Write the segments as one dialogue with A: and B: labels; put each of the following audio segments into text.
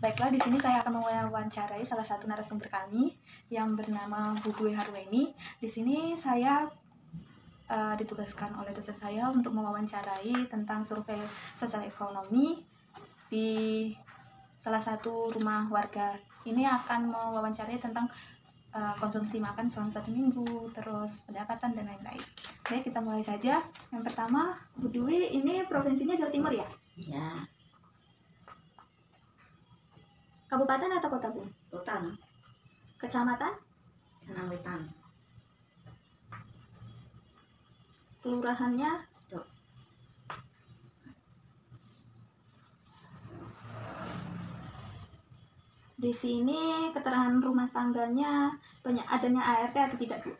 A: Baiklah, di sini saya akan mewawancarai salah satu narasumber kami yang bernama Bu Dwi Harweni. Di sini saya ditugaskan oleh dosen saya untuk mewawancarai tentang survei sosial ekonomi di salah satu rumah warga. Ini akan mewawancarai tentang konsumsi makan selama 1 minggu, terus pendapatan dan lain-lain. Baik, kita mulai saja. Yang pertama, Bu Dwi, ini provinsinya Jawa Timur ya?
B: Ya,
A: Kabupaten atau kota, Bu?
B: Kota,
A: Kecamatan?
B: Wetan,
A: Kelurahannya?
B: Dok.
A: Di sini keterangan rumah tangganya banyak adanya ART atau tidak, Bu?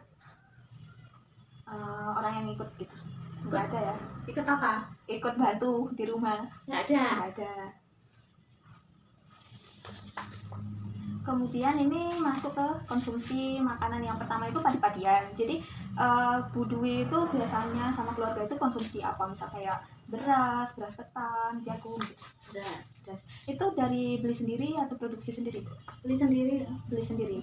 A: Orang yang ikut gitu? Nggak ada ya?
B: Ikut apa?
A: Ikut bantu di rumah?
B: Nggak ada.
A: Nggak ada. Kemudian ini masuk ke konsumsi makanan yang pertama itu padi-padian. Jadi Bu Dwi itu biasanya sama keluarga itu konsumsi apa? Misal kayak beras ketan, jagung gitu.
B: Beras.
A: Itu dari beli sendiri atau produksi sendiri, Bu?
B: Beli sendiri.
A: Beli sendiri.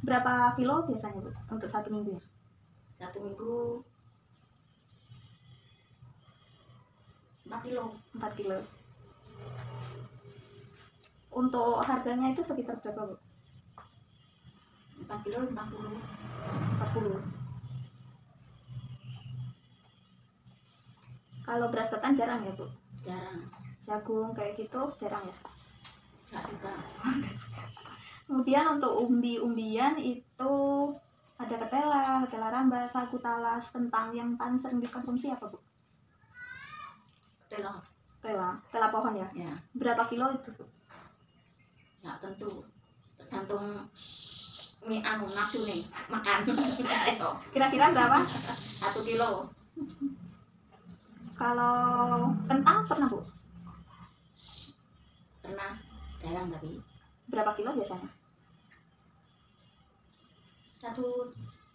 A: Berapa kilo biasanya, Bu, untuk 1 minggu ya?
B: 1 minggu 4 kilo.
A: 4 kilo. Untuk harganya itu sekitar berapa, Bu?
B: 4 kilo 40.
A: 40. Kalau beras ketan jarang ya, Bu?
B: Jarang.
A: Jagung kayak gitu jarang ya?
B: Nggak suka.
A: Nggak suka. Kemudian untuk umbi-umbian itu ada ketela ramba, sagu, talas, kentang. Yang paling sering dikonsumsi apa, Bu? Ketela pohon ya?
B: Ya,
A: Berapa kilo itu, Bu?
B: nggak tentu. Tergantung nafsu nih makan. Itu
A: Kira-kira berapa?
B: 1 kilo.
A: Kalau kentang pernah, Bu?
B: Pernah. Jarang tapi.
A: Berapa kilo biasanya?
B: 1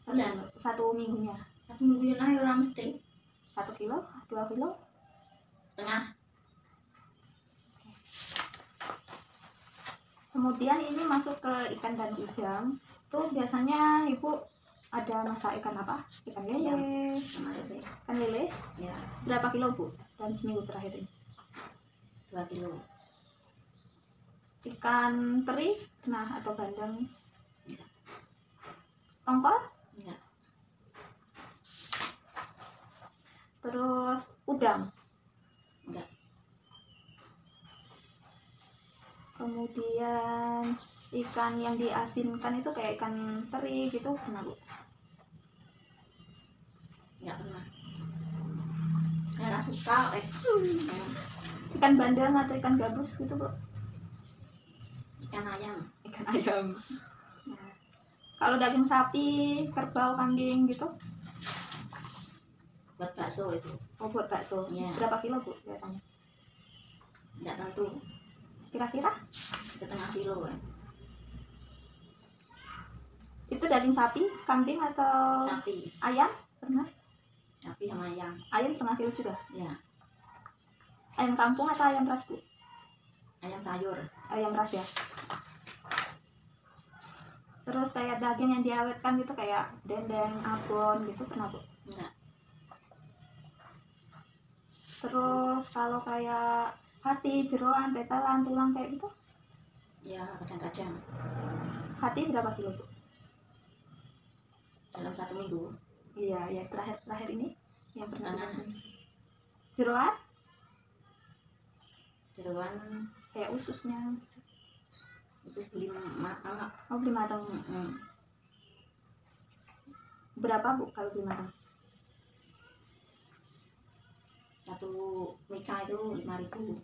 B: bulan.
A: 1 minggunya?
B: 1 minggu yang orang mesti
A: 1 kilo? 2 kilo?
B: setengah.
A: Kemudian ini masuk ke ikan dan udang. Tuh biasanya Ibu ada masak ikan apa? Ikan lele.
B: Sama lele.
A: Ikan lele?
B: Ya,
A: Berapa kilo, Bu, dalam seminggu terakhir ini?
B: 2 kilo.
A: Ikan teri? Nah, atau bandeng?
B: Enggak.
A: Tongkol?
B: Enggak.
A: Terus udang?
B: Enggak.
A: Kemudian ikan yang diasinkan itu kayak ikan teri gitu pernah, Bu?
B: Enggak pernah. Karena suka
A: Ikan bandeng atau ikan gabus gitu, Bu?
B: ikan ayam.
A: Ikan ayam. Nah, kalau daging sapi, kerbau, kambing gitu?
B: Buat bakso itu.
A: Oh, buat bakso.
B: Iya.
A: Berapa kilo, Bu, biasanya?
B: Enggak tentu.
A: Kira-kira?
B: 1,5 kilo kan.
A: Itu daging sapi, kambing atau
B: Sapi.
A: ayam? Pernah?
B: Sapi sama ayam.
A: Ayam 1/2 kilo juga?
B: Ya.
A: Ayam kampung atau ayam ras, Bu?
B: Ayam sayur.
A: Ayam ras ya? Terus kayak daging yang diawetkan gitu kayak dendeng, abon gitu pernah, Bu?
B: Enggak.
A: Terus kalau kayak hati, jeroan, tetelan, tulang kayak gitu?
B: Ya, kadang-kadang.
A: Hati berapa kilo, Bu?
B: Dalam 1 minggu.
A: Iya, ya terakhir ini yang pernah
B: Setengah.
A: dikonsumsi. Jeroan?
B: Jeroan
A: Kayak ususnya.
B: khusus beli matang.
A: Oh, beli matang. Berapa, Bu, kalau beli matang?
B: 1 mika itu 5.000.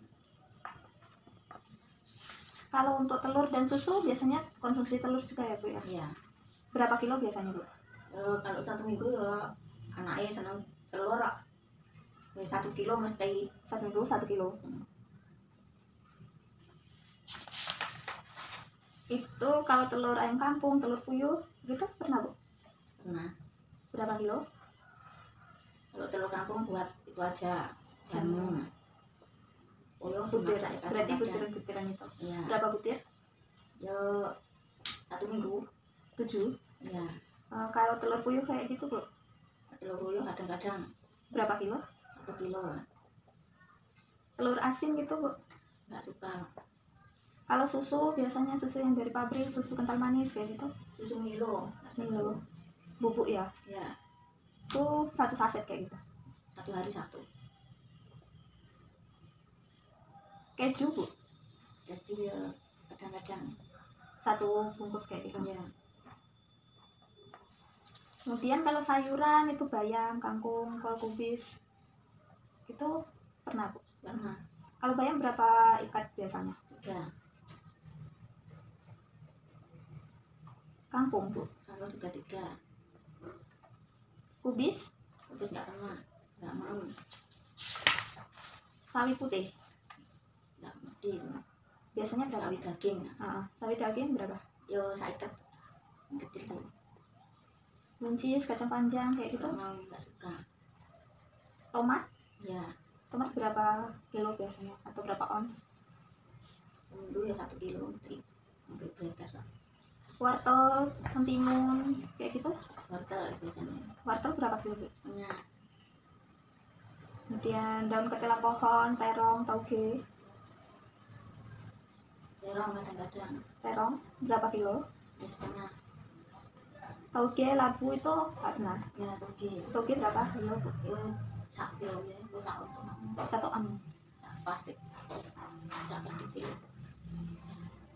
A: Kalau untuk telur dan susu biasanya konsumsi telur juga ya, Bu ya?
B: Iya.
A: Berapa kilo biasanya, Bu?
B: Kalau 1 minggu ya anaknya senang telur. 1 kilo mesti.
A: 1 minggu 1 kilo. Itu kalau telur ayam kampung, telur puyuh gitu pernah, Bu?
B: Pernah.
A: Berapa kilo?
B: Kalau telur kampung buat itu aja jamu. Oh ya,
A: butir.
B: dimasak
A: Berarti
B: kadang-kadang.
A: butir-butiran itu.
B: Ya,
A: Berapa butir?
B: ya 1 minggu.
A: 7.
B: Ya,
A: Kalau telur puyuh kayak gitu Bu,
B: telur puyuh kadang-kadang
A: berapa kilo?
B: 1 kilo.
A: Telur asin gitu Bu.
B: Nggak suka.
A: Kalau susu, biasanya susu yang dari pabrik, susu kental manis kayak gitu.
B: Susu Milo.
A: Milo. Bubuk ya.
B: Ya,
A: Itu 1 saset kayak gitu.
B: 1 hari 1.
A: Keju Bu,
B: Keju ya kadang-kadang.
A: 1 bungkus kayak gitu.
B: Ya,
A: Kemudian kalau sayuran itu bayam, kangkung, kol kubis. Itu pernah Bu.
B: pernah.
A: Kalau bayam berapa ikat biasanya?
B: 3.
A: Kangkung Bu.
B: Kalau juga 3.
A: Kubis,
B: Habis nggak pernah. Nggak mau.
A: sawi putih.
B: Nggak mesti.
A: Biasanya berapa?
B: Sawi daging.
A: Sawi daging berapa?
B: Yo saiket. Yang kecil tuh.
A: Buncis, kacang panjang kayak gitu.
B: Nggak mau, nggak suka.
A: Tomat,
B: Ya,
A: tomat berapa kilo biasanya atau berapa ons?
B: seminggu ya 1 kilo. Mungkin beretas lah.
A: Wortel, mentimun kayak gitu.
B: Wortel biasanya
A: Wortel berapa kilo Bu?
B: setengah.
A: Kemudian daun ketela pohon, terong, tauge.
B: Terong kadang-kadang
A: Terong berapa kilo?
B: ya setengah.
A: Tauge, labu itu pernah.
B: Ya toge.
A: Tauge berapa kilo Bu?
B: Yo sak kilo ya. Yo sak untuk
A: 1 on.
B: plastik. Sak kecil.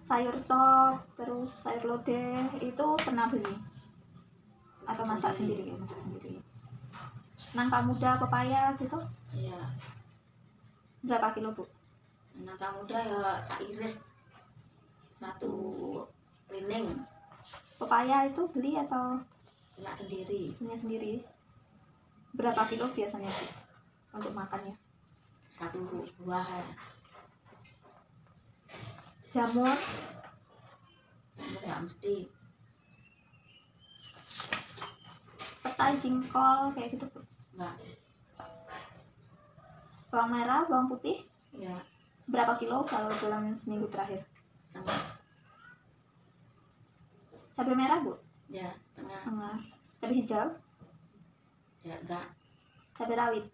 A: Sayur sop, terus sayur lodeh itu pernah beli atau masak sendiri? Masak sendiri. Nangka muda, pepaya gitu
B: Iya.
A: berapa kilo Bu?
B: Nangka muda ya sak iris. 1 rining.
A: Pepaya itu beli atau
B: Enggak sendiri.
A: punya sendiri? Berapa kilo biasanya Bu untuk makannya?
B: 1 buah ya.
A: Jamur,
B: Enggak mesti.
A: petai, jingkol kayak gitu Bu.
B: Enggak.
A: Bawang merah, bawang putih
B: Ya
A: berapa kilo kalau dalam seminggu terakhir?
B: setengah.
A: Cabai merah Bu?
B: Ya setengah.
A: Setengah. Cabai hijau,
B: Ya enggak.
A: cabai rawit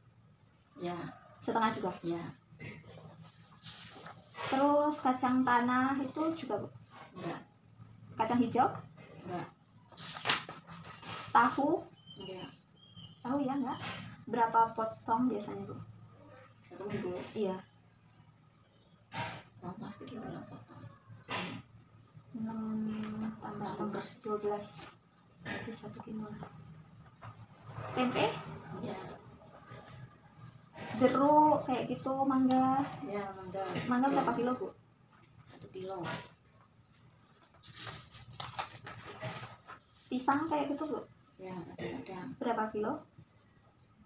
B: Ya.
A: setengah juga.
B: Ya
A: Terus kacang tanah itu juga Bu.
B: enggak.
A: Kacang hijau,
B: Enggak.
A: tahu,
B: Ya
A: tahu ya enggak? Berapa potong biasanya Bu?
B: 1 minggu.
A: Iya,
B: Uang plastik itu berapa potong?
A: 6 tambah 6
B: 12.
A: 12 berarti 1 kilo lah. Tempe,
B: Iya.
A: jeruk kayak gitu, mangga.
B: Ya mangga.
A: Mangga berapa kilo Bu?
B: 1 kilo.
A: Pisang kayak gitu Bu?
B: Ya kadang-kadang.
A: Berapa kilo?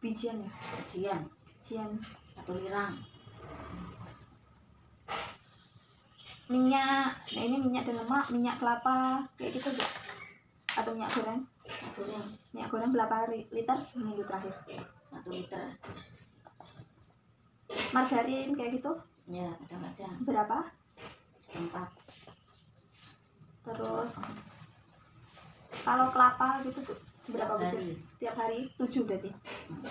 A: Bijian ya?
B: Ujian
A: Bijian.
B: 1 lirang.
A: Minyak, nah ini minyak dan lemak, minyak kelapa kayak gitu Bu? Atau minyak goreng?
B: Goreng
A: Minyak goreng berapa liter seminggu terakhir?
B: 1 liter.
A: Margarin kayak gitu
B: Ya kadang-kadang
A: berapa?
B: seperempat.
A: Terus kalau kelapa gitu Bu, berapa
B: Tiap
A: butir?
B: hari.
A: Tiap hari 7 berarti.
B: Hmm.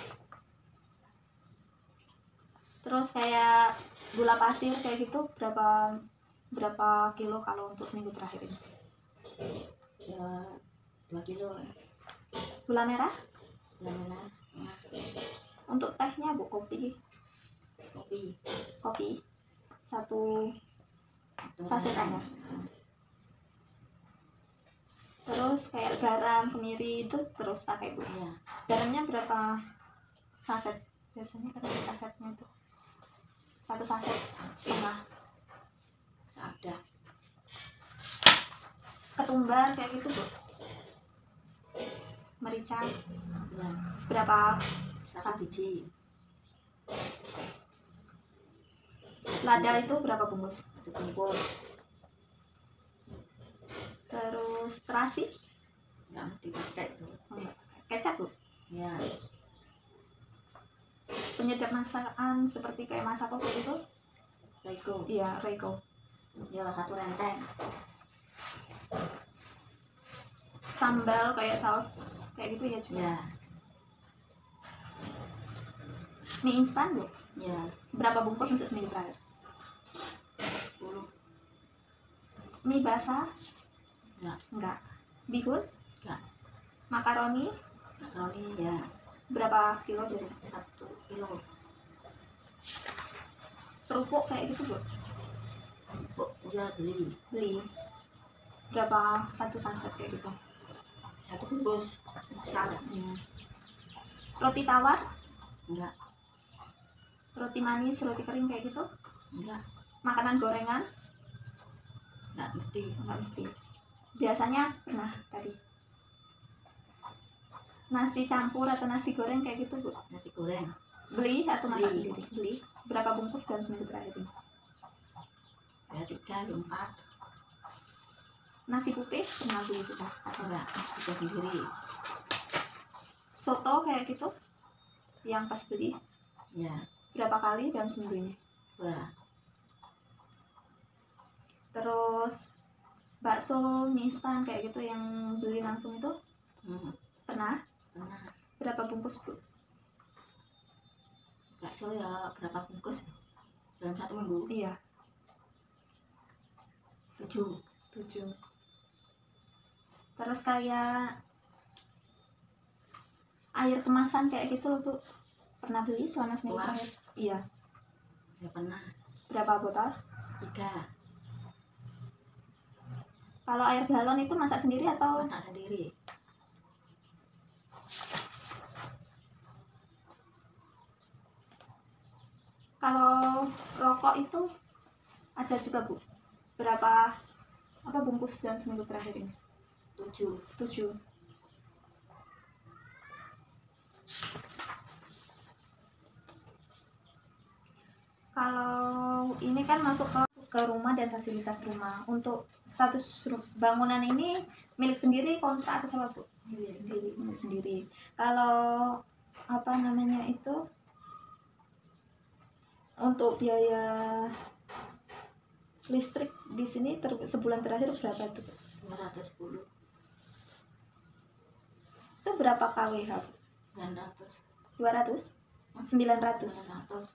A: Terus kayak gula pasir kayak gitu berapa kilo kalau untuk seminggu terakhir ini?
B: Ya 2 kilo.
A: Gula merah
B: Gula merah setengah.
A: untuk tehnya Bu, kopi
B: Kopi
A: 1 saset aja. Terus kayak garam, kemiri itu terus pakai Bu.
B: Ya
A: Garamnya berapa saset? Biasanya kan ada sasetnya itu 1 saset setengah.
B: ada.
A: Ketumbar kayak gitu Bu. Merica
B: Ya
A: berapa?
B: 1 biji.
A: Lada itu berapa bungkus?
B: 1 bungkus.
A: Terus terasi?
B: Nggak mesti pakai tuh.
A: Oh, enggak. Kecap Bu.
B: Ya
A: Penyedap masakan seperti kayak masako kayak gitu
B: Rego.
A: Iya, Rego.
B: Ya, 1 renteng.
A: Sambal kayak saus kayak gitu ya juga.
B: Ya,
A: Mie instan, Bu.
B: ya,
A: Berapa bungkus untuk seminggu terakhir?
B: 10.
A: Mie basah?
B: Enggak.
A: Enggak. Bihun?
B: Enggak.
A: Makaroni?
B: Makaroni ya
A: Berapa kilo biasanya?
B: 1 kilo.
A: Kerupuk kayak gitu, Bu?
B: Kok udah beli
A: Beli. Berapa satu saset kayak gitu?
B: 1 bungkus besar.
A: Roti tawar?
B: Enggak.
A: Roti manis, roti kering kayak gitu?
B: Enggak.
A: Makanan gorengan?
B: Enggak mesti.
A: Enggak mesti. Biasanya pernah tadi. Nasi campur atau nasi goreng kayak gitu, Bu?
B: Nasi goreng
A: Beli atau masak
B: Beli.
A: sendiri? Beli. Berapa bungkus dalam seminggu terakhir ini?
B: ya 3, 4.
A: Nasi putih pernah beli juga? Atau
B: Enggak, bisa sendiri.
A: soto kayak gitu? Yang pas beli
B: Ya,
A: berapa kali dalam seminggu ini?
B: 2.
A: Terus bakso mie instan kayak gitu yang beli langsung itu pernah?
B: Pernah.
A: Berapa bungkus, Bu?
B: Bakso ya berapa bungkus dalam 1 minggu?
A: Iya,
B: 7.
A: 7. Terus kayak air kemasan kayak gitu, Bu, pernah beli selama seminggu
B: Wah.
A: terakhir? Iya.
B: Ya pernah.
A: Berapa botol?
B: 3.
A: Kalau air galon itu masak sendiri atau?
B: Masak sendiri.
A: Kalau rokok itu ada juga, Bu? Berapa bungkus dalam seminggu terakhir ini?
B: 7.
A: 7. Kalau ini kan masuk ke rumah dan fasilitas rumah. Untuk status bangunan ini milik sendiri, kontrak atau sewa, Bu?
B: Sendiri.
A: Milik sendiri. Kalau apa namanya itu, untuk biaya listrik di sini sebulan terakhir berapa tuh?
B: 210.
A: Itu berapa kWh?
B: 900.
A: 200? 900.
B: 900.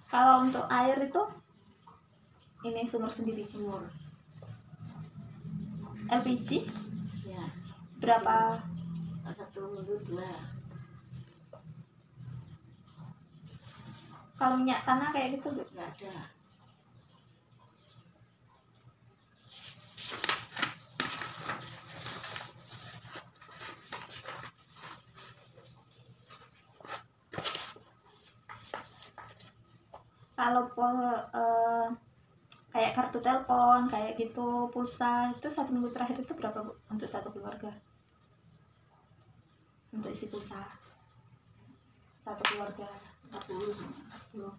A: Kalau untuk air itu ini sumber sendiri.
B: Umur.
A: LPG
B: Ya,
A: berapa?
B: 1 minggu 2.
A: Kalau minyak tanah kayak gitu, Bu?
B: Enggak ada.
A: Kalau kayak kartu telepon kayak gitu, pulsa itu 1 minggu terakhir itu berapa, Bu, untuk satu keluarga? Untuk isi pulsa satu keluarga
B: 40.
A: 40.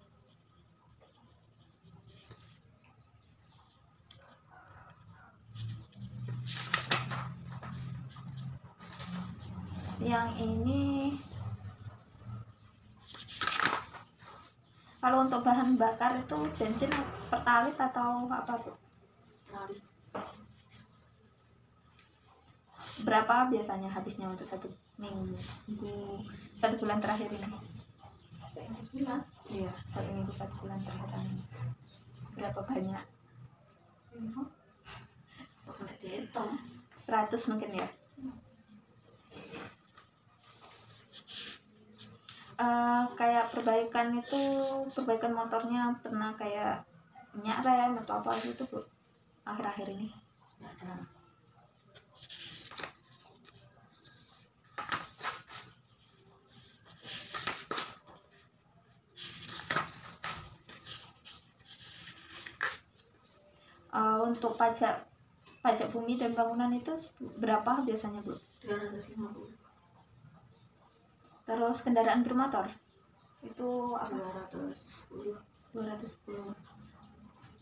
A: Yang ini kalau untuk bahan bakar itu bensin pertalit atau apa, Bu?
B: Trali.
A: Berapa biasanya habisnya untuk 1 minggu, 1 bulan terakhir ini?
B: Iya.
A: Iya, 1 minggu 1 bulan terakhir ini. Berapa banyak?
B: Enggak dihitung.
A: 100 mungkin ya. Kayak perbaikan motornya pernah kayak minyak rem atau apa gitu, Bu, akhir-akhir ini?
B: Enggak ada.
A: Untuk pajak bumi dan bangunan itu berapa biasanya, Bu?
B: 250.
A: Terus kendaraan bermotor itu apa?
B: 210.
A: 210.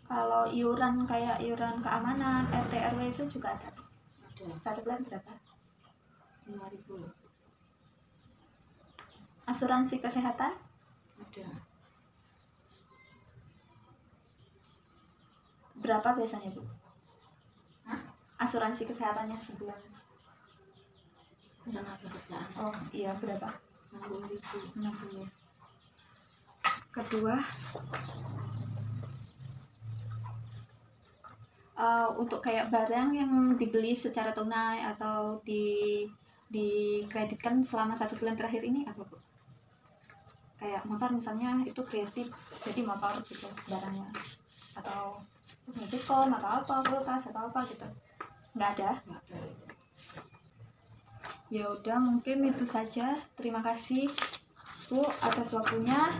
A: Kalau iuran kayak iuran keamanan, RT RW itu juga ada.
B: Ada.
A: 1 bulan berapa?
B: 5.000.
A: Asuransi kesehatan Berapa biasanya, Bu?
B: Hah?
A: Asuransi kesehatannya sebulan?
B: Tenaga kerjaan
A: Oh iya, berapa?
B: 60.000.
A: 60. Kedua, untuk kayak barang yang dibeli secara tunai atau dikreditkan selama 1 bulan terakhir ini apa, Bu? Kayak motor misalnya itu kredit, jadi motor gitu barangnya, atau magicom atau apa, kulkas atau apa gitu, nggak ada?
B: Nggak ada.
A: Ya udah, mungkin itu saja. Terima kasih, Bu, atas waktunya.